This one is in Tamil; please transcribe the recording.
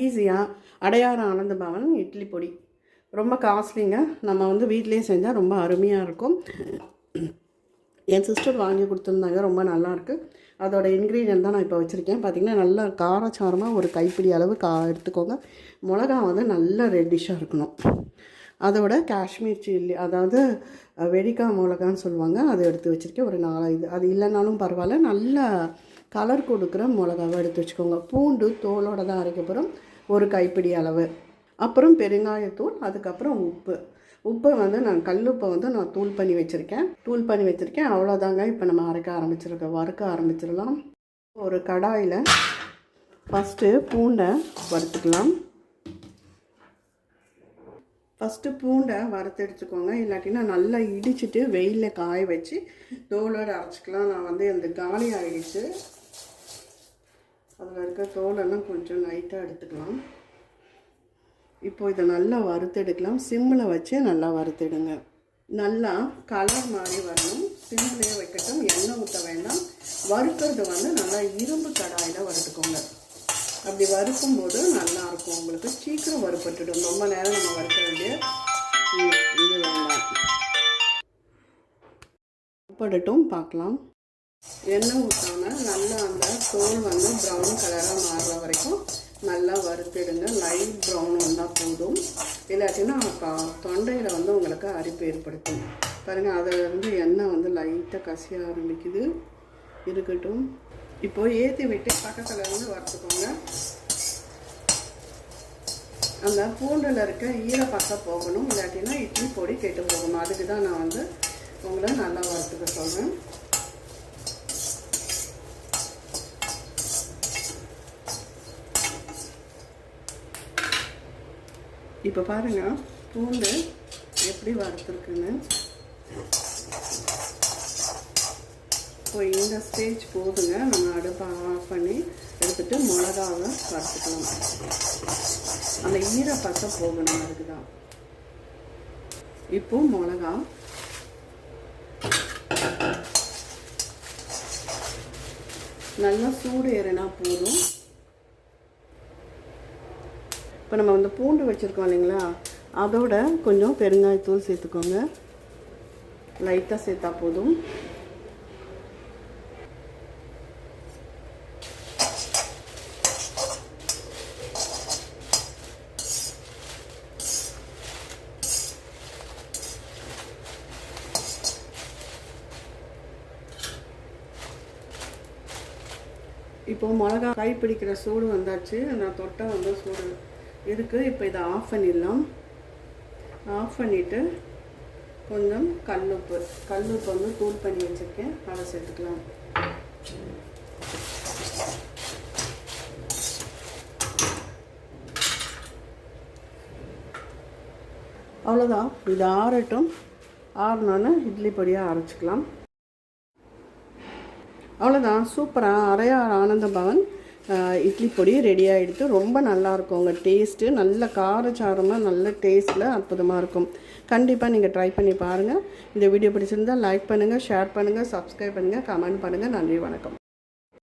ஈஸியாக அடையாறு ஆனந்த பவன் இட்லி பொடி ரொம்ப காஸ்ட்லிங்க. நம்ம வந்து வீட்டிலே செஞ்சால் ரொம்ப அருமையாக இருக்கும். என் சிஸ்டர் வாங்கி கொடுத்துருந்தாங்க, ரொம்ப நல்லாயிருக்கு. அதோடய இன்க்ரீடியன்ட் தான் நான் இப்போ வச்சுருக்கேன். பார்த்திங்கன்னா நல்லா காரச்சாரமாக ஒரு கைப்பிடி அளவு எடுத்துக்கோங்க. மிளகா வந்து நல்லா ரெட்டிஷாக இருக்கணும். அதோட காஷ்மீர் சில்லி, அதாவது வெடிக்காய் மிளகான்னு சொல்லுவாங்க, அதை எடுத்து வச்சுருக்கேன். ஒரு 4-5, அது இல்லைனாலும் பரவாயில்ல, நல்லா கலர் கொடுக்குற மிளகாவை எடுத்து வச்சுக்கோங்க. பூண்டு தோலோடு தான் அரைக்கப்படும், ஒரு கைப்பிடி அளவு. அப்புறம் பெருங்காயத்தூள், அதுக்கப்புறம் உப்பை வந்து நான் கல்லுப்பை வந்து நான் தூள் பண்ணி வச்சுருக்கேன். அவ்வளோதாங்க. இப்போ நம்ம வறுக்க ஆரம்பிச்சிடலாம். ஒரு கடாயில் ஃபஸ்ட்டு பூண்டை வறுத்துக்கலாம். பூண்டை வறுத்து எடுத்துக்கோங்க. இல்லாட்டினா நல்லா இடிச்சிட்டு வெயிலில் காய வச்சு தோலோடு அரைச்சிக்கலாம். நான் வந்து அந்த காலி ஆகிடுச்சு, அதில் இருக்க தோலெல்லாம் கொஞ்சம் லைட்டாக எடுத்துக்கலாம். இப்போது இதை நல்லா வறுத்தெடுக்கலாம். சிம்மில் வச்சு நல்லா வறுத்தெடுங்க. நல்லா கலர் மாதிரி வரணும். சிம்மிலே வைக்கட்டும், எண்ணெய் ஊற்ற வேண்டாம். வறுக்கிறது வந்து நல்லா இரும்பு கடாயில் வறுத்துக்கோங்க. அப்படி வறுக்கும்போது நல்லாயிருக்கும் உங்களுக்கு. சீக்கிரம் வறுப்பட்டுடும். ரொம்ப நேரம் நம்ம வறுக்க வேண்டிய இது வேண்டாம். வறுப்படட்டும், பார்க்கலாம். எண்ணெய் ஊற்றாமல் நல்லா அந்த தோல் வந்து ப்ரௌன் கலராக மாறுற வரைக்கும் நல்லா வறுத்துடுங்க. லைட் ப்ரௌன் வந்தால் போதும். இல்லாட்டினா தொண்டையில் வந்து உங்களுக்கு அரிப்பு ஏற்படுத்தும். பாருங்கள், அதில் வந்து எண்ணெய் வந்து லைட்டாக கசிய ஆரம்பிக்குது. இருக்கட்டும். இப்போது ஏற்றி விட்டு பக்கத்தில் இருந்து வறுத்துக்கோங்க. அந்த பூண்டில் இருக்க ஈரப்பசை போகணும். இல்லாட்டினா இட்லி பொடி கெட்டு போகணும். அதுக்கு தான் நான் வந்து உங்களை நல்லா வறுத்துக்க சொல்கிறேன். இப்போ பாருங்கள் பூண்டு எப்படி வறுத்துருக்குன்னு. இப்போ இந்த ஸ்டேஜ் போதுங்க. நம்ம அடுப்பை ஆஃப் பண்ணி எடுத்துகிட்டு மிளகாவை வறுத்துக்கலாம். அந்த ஈரப்பசை போகணும், அதுக்கு தான். இப்போ மிளகா நல்லா சூடு ஏறினா போதும். இப்போ நம்ம வந்து பூண்டு வச்சுருக்கோம் இல்லைங்களா, அதோட கொஞ்சம் பெருங்காயத்தூள் சேர்த்துக்கோங்க. லைட்டாக சேர்த்தா போதும். இப்போது மிளகா கை பிடிக்கிற சூடு வந்தாச்சு. நான் தொட்டை வந்து சூடு இருக்குது. இப்போ இதை ஆஃப் பண்ணிடலாம். ஆஃப் பண்ணிவிட்டு கொஞ்சம் கல்லுப்பு வந்து தூள் பண்ணி வச்சுருக்கேன், அதை சேர்த்துக்கலாம். அவ்வளோதான். இது ஆறட்டும். ஆறினோன்னு இட்லி பொடியாக அரைச்சிக்கலாம். அவ்வளோதான். சூப்பராக அடையாறு ஆனந்த பவன் இட்லி பொடி ரெடி ஆகிடுது. ரொம்ப நல்லாயிருக்கும். உங்கள் டேஸ்ட்டு நல்ல காரச்சாரமாக நல்ல டேஸ்ட்டில் அற்புதமாக இருக்கும். கண்டிப்பாக நீங்கள் ட்ரை பண்ணி பாருங்கள். இந்த வீடியோ பிடிச்சிருந்தால் லைக் பண்ணுங்கள், ஷேர் பண்ணுங்கள், சப்ஸ்கிரைப் பண்ணுங்கள், கமெண்ட் பண்ணுங்கள். நன்றி, வணக்கம்.